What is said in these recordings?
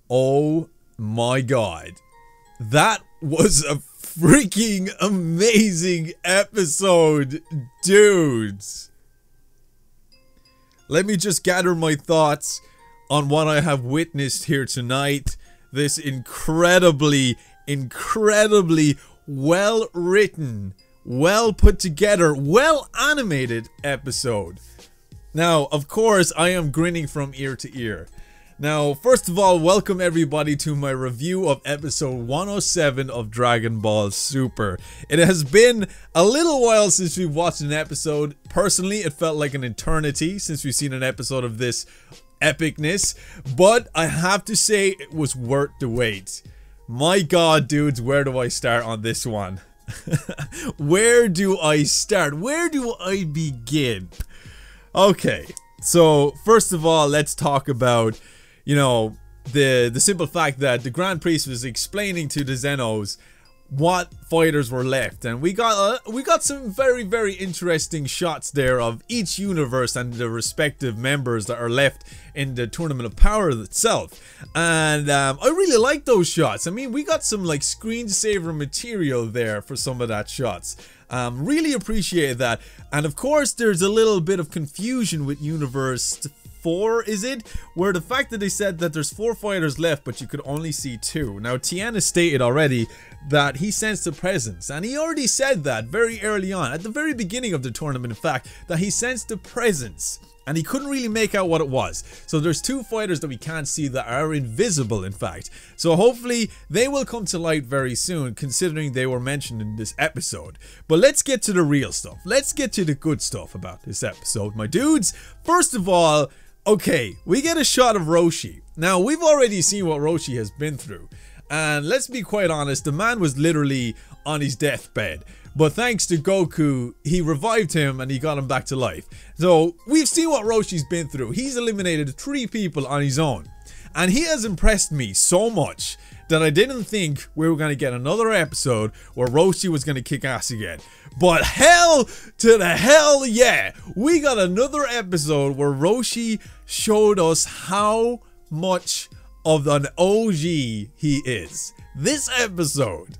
Oh my god. That was a freaking amazing episode, dudes. Let me just gather my thoughts on what I have witnessed here tonight. This incredibly well written, well put together, well animated episode. Now, of course, I am grinning from ear to ear. Now, first of all, welcome everybody to my review of episode 107 of Dragon Ball Super. It has been a little while since we've watched an episode. Personally, it felt like an eternity since we've seen an episode of this epicness, but I have to say it was worth the wait. My god, dudes, where do I start on this one? Where do I start? Where do I begin? Okay, so first of all, let's talk about, you know, the simple fact that the Grand Priest was explaining to the Zenos what fighters were left, and we got some very interesting shots there of each universe and the respective members that are left in the Tournament of Power itself. And I really like those shots. I mean, we got some like screensaver material there for some of that shots. Really appreciate that. And of course, there's a little bit of confusion with Universe 4, is it? Where the fact that they said that there's 4 fighters left, but you could only see 2. Now, Tien has stated already that he sensed a presence, and he already said that very early on, at the very beginning of the tournament, in fact, that he sensed a presence, and he couldn't really make out what it was. So there's 2 fighters that we can't see that are invisible, in fact. So hopefully they will come to light very soon, considering they were mentioned in this episode. But let's get to the real stuff. Let's get to the good stuff about this episode, my dudes. First of all, okay, we get a shot of Roshi. Now, we've already seen what Roshi has been through. And let's be quite honest, the man was literally on his deathbed. But thanks to Goku, he revived him and he got him back to life. So, we've seen what Roshi's been through. He's eliminated 3 people on his own. And he has impressed me so much that I didn't think we were going to get another episode where Roshi was going to kick ass again. But hell to the hell yeah! We got another episode where Roshi showed us how much of an OG he is. This episode,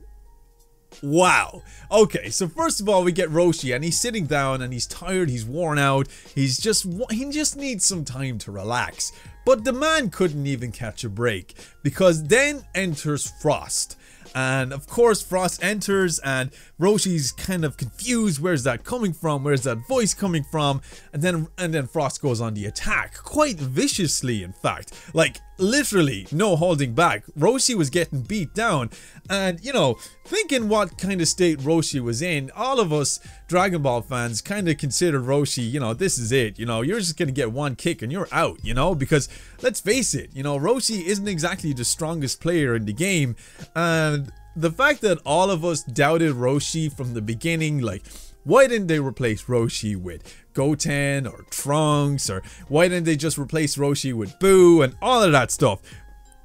wow. Okay, so first of all, we get Roshi and he's sitting down and he's tired, he's worn out, he just needs some time to relax. But the man couldn't even catch a break, because then enters Frost. And of course, Frost enters and Roshi's kind of confused. Where's that coming from? Where's that voice coming from? And then Frost goes on the attack, quite viciously, in fact. Like, literally, no holding back. Roshi was getting beat down. And, you know, thinking what kind of state Roshi was in, all of us Dragon Ball fans kind of considered Roshi, you know, this is it. You know, you're just going to get one kick and you're out, you know, because let's face it, you know, Roshi isn't exactly the strongest player in the game. And the fact that all of us doubted Roshi from the beginning, like, why didn't they replace Roshi with Goten or Trunks, or why didn't they just replace Roshi with Boo and all of that stuff?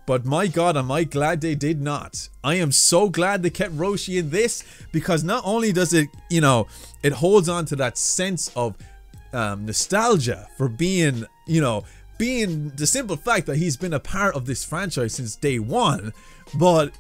But my god, am I glad they did not. I am so glad they kept Roshi in this, because not only does it, you know, it holds on to that sense of nostalgia for being, you know, being the simple fact that he's been a part of this franchise since day one, but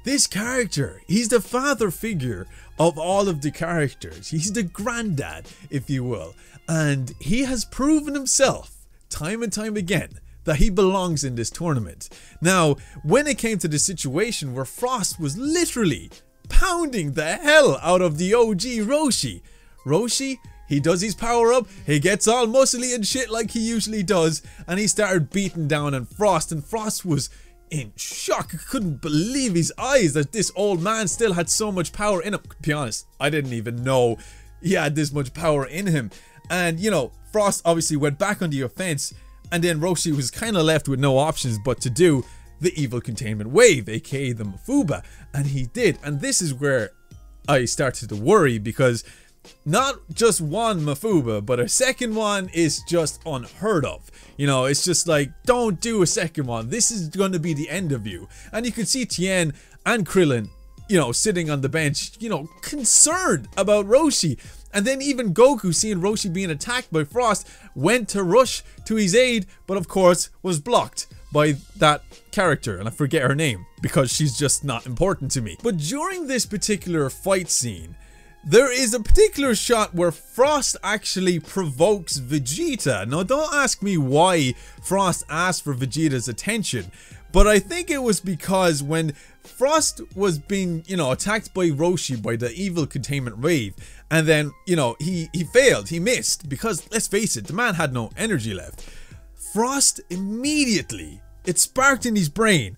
this character, he's the father figure of all of the characters. He's the granddad, if you will. And he has proven himself time and time again that he belongs in this tournament. Now, when it came to the situation where Frost was literally pounding the hell out of the OG Roshi, he does his power up, he gets all muscly and shit like he usually does, and he started beating down on Frost, and Frost was in shock. Couldn't believe his eyes that this old man still had so much power in him. To be honest, I didn't even know he had this much power in him. And, you know, Frost obviously went back on the offense, and then Roshi was kind of left with no options but to do the evil containment wave, aka the Mafuba, and he did. And this is where I started to worry, because not just one Mafuba, but a second one is just unheard of. You know, it's just like, don't do a second one. This is going to be the end of you. And you can see Tien and Krillin, you know, sitting on the bench, you know, concerned about Roshi. And then even Goku, seeing Roshi being attacked by Frost, went to rush to his aid, but of course was blocked by that character, and I forget her name because she's just not important to me. But during this particular fight scene, there is a particular shot where Frost actually provokes Vegeta. Now, don't ask me why Frost asked for Vegeta's attention, but I think it was because when Frost was being, you know, attacked by Roshi by the evil containment wave, and then, you know, he failed, he missed, because let's face it, the man had no energy left. Frost immediately, it sparked in his brain,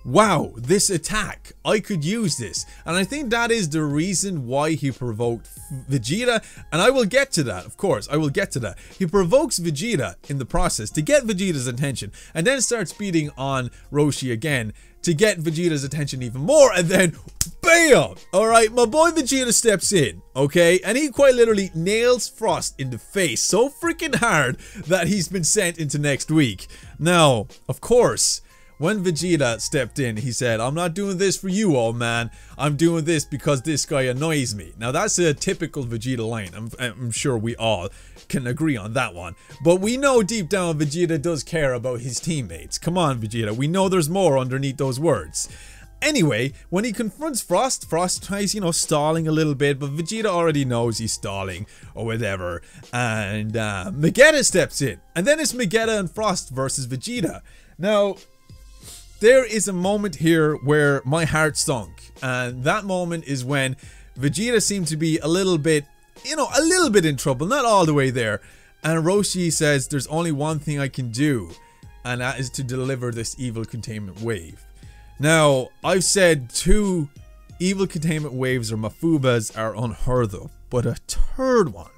wow, this attack, I could use this. And I think that is the reason why he provoked Vegeta, and I will get to that, of course, I will get to that. He provokes Vegeta in the process to get Vegeta's attention, and then starts beating on Roshi again to get Vegeta's attention even more, and then BAM! Alright, my boy Vegeta steps in, okay, and he quite literally nails Frost in the face so freaking hard that he's been sent into next week. Now, of course, when Vegeta stepped in, he said, I'm not doing this for you, old man. I'm doing this because this guy annoys me. Now, that's a typical Vegeta line. I'm sure we all can agree on that one. But we know deep down Vegeta does care about his teammates. Come on, Vegeta. We know there's more underneath those words. Anyway, when he confronts Frost, Frost tries, you know, stalling a little bit, but Vegeta already knows he's stalling or whatever. And Vegeta steps in. And then it's Vegeta and Frost versus Vegeta. Now, there is a moment here where my heart sunk, and that moment is when Vegeta seemed to be a little bit, you know, a little bit in trouble, not all the way there, and Roshi says there's only one thing I can do, and that is to deliver this evil containment wave. Now, I've said 2 evil containment waves or Mafubas are unheard of, but a third one,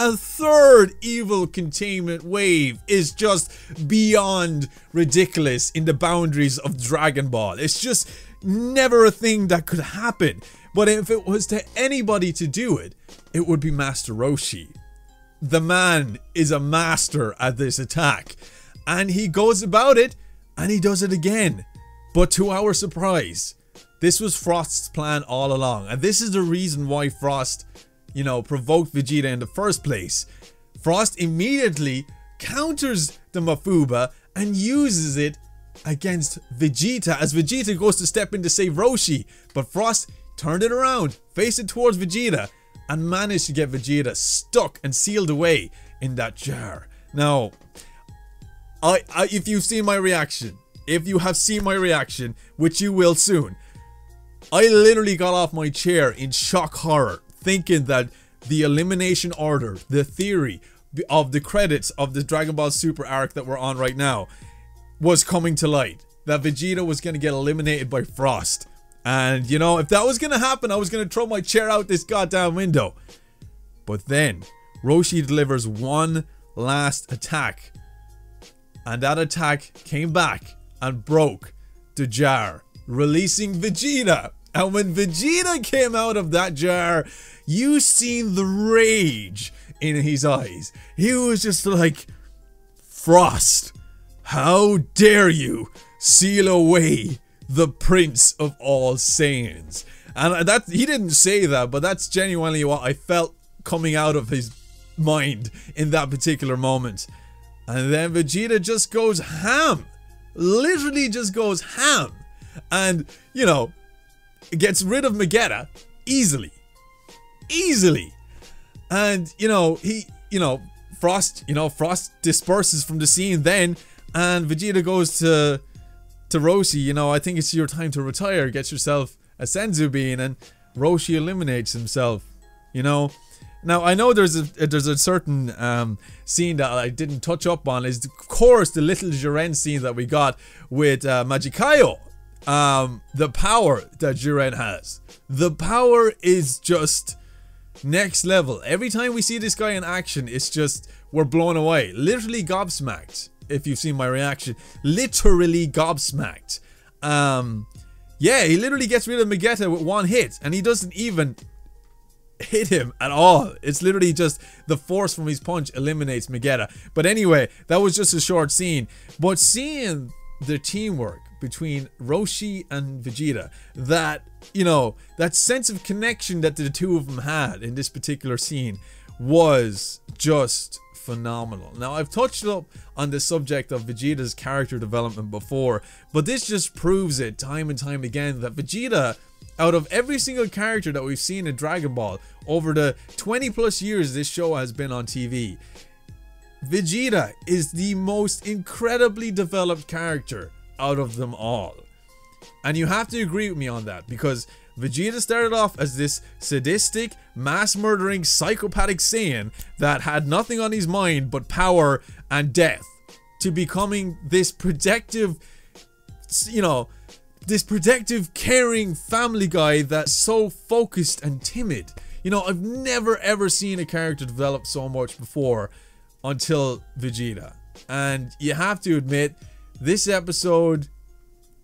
a third evil containment wave is just beyond ridiculous in the boundaries of Dragon Ball. It's just never a thing that could happen. But if it was to anybody to do it, it would be Master Roshi. The man is a master at this attack. And he goes about it, and he does it again. But to our surprise, this was Frost's plan all along. And this is the reason why Frost, you know, provoked Vegeta in the first place. Frost immediately counters the Mafuba and uses it against Vegeta as Vegeta goes to step in to save Roshi. But Frost turned it around, faced it towards Vegeta, and managed to get Vegeta stuck and sealed away in that jar. Now, if you've seen my reaction, if you have seen my reaction, which you will soon, I literally got off my chair in shock horror, thinking that the elimination order, the theory of the credits of the Dragon Ball Super arc that we're on right now was coming to light. That Vegeta was going to get eliminated by Frost. And, you know, if that was going to happen, I was going to throw my chair out this goddamn window. But then, Roshi delivers one last attack. And that attack came back and broke the jar, releasing Vegeta. And when Vegeta came out of that jar, you seen the rage in his eyes. He was just like, Frost, how dare you seal away the Prince of all Saiyans? And that, he didn't say that, but that's genuinely what I felt coming out of his mind in that particular moment. And then Vegeta just goes ham. Literally just goes ham. And, you know, gets rid of Vegeta easily. Easily. And, Frost disperses from the scene then, and Vegeta goes to Roshi, I think it's your time to retire, get yourself a Senzu Bean, and Roshi eliminates himself, Now, I know there's a certain scene that I didn't touch up on, is of course the little Jiren scene that we got with Magikaio. The power that Jiren has. The power is just next level. Every time we see this guy in action, it's just, we're blown away. Literally gobsmacked, if you've seen my reaction. Literally gobsmacked. Yeah, he literally gets rid of Vegeta with one hit, and he doesn't even hit him at all. It's literally just the force from his punch eliminates Vegeta. But anyway, that was just a short scene. But seeing the teamwork between Roshi and Vegeta, that, that sense of connection that the two of them had in this particular scene was just phenomenal. Now, I've touched up on the subject of Vegeta's character development before, but this just proves it time and time again that Vegeta, out of every single character that we've seen in Dragon Ball over the 20 plus years this show has been on TV, Vegeta is the most incredibly developed character out of them all. And you have to agree with me on that, because Vegeta started off as this sadistic, mass-murdering, psychopathic Saiyan that had nothing on his mind but power and death, to becoming this protective, you know, this protective, caring family guy that's so focused and timid. You know, I've never ever seen a character develop so much before until Vegeta. And you have to admit, this episode,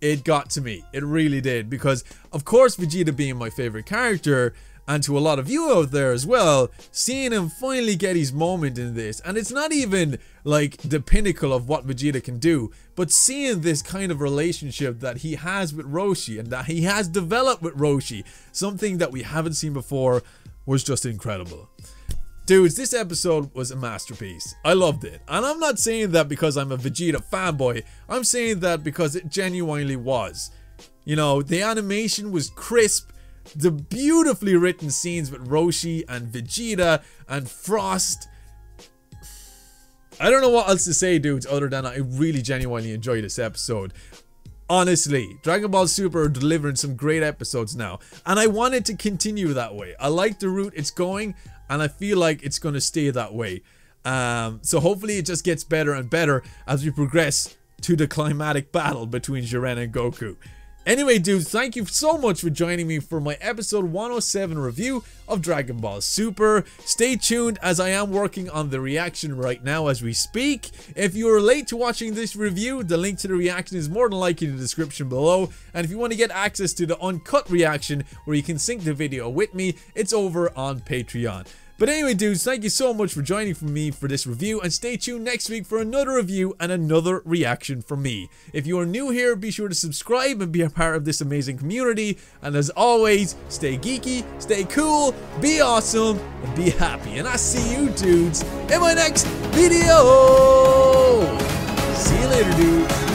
it got to me. It really did, because of course Vegeta being my favorite character, and to a lot of you out there as well, seeing him finally get his moment in this, and it's not even like the pinnacle of what Vegeta can do, but seeing this kind of relationship that he has with Roshi and that he has developed with Roshi, something that we haven't seen before, was just incredible. Dudes, this episode was a masterpiece. I loved it. And I'm not saying that because I'm a Vegeta fanboy. I'm saying that because it genuinely was. You know, the animation was crisp. The beautifully written scenes with Roshi and Vegeta and Frost. I don't know what else to say, dudes, other than I really genuinely enjoyed this episode. Honestly, Dragon Ball Super are delivering some great episodes now, and I want it to continue that way. I like the route it's going, and I feel like it's going to stay that way. So hopefully it just gets better and better as we progress to the climatic battle between Jiren and Goku. Anyway, dudes, thank you so much for joining me for my episode 107 review of Dragon Ball Super. Stay tuned, as I am working on the reaction right now as we speak. If you are late to watching this review, the link to the reaction is more than likely in the description below. And if you want to get access to the uncut reaction where you can sync the video with me, it's over on Patreon. But anyway, dudes, thank you so much for joining me for this review, and stay tuned next week for another review and another reaction from me. If you are new here, be sure to subscribe and be a part of this amazing community. And as always, stay geeky, stay cool, be awesome, and be happy. And I see you, dudes, in my next video. See you later, dudes.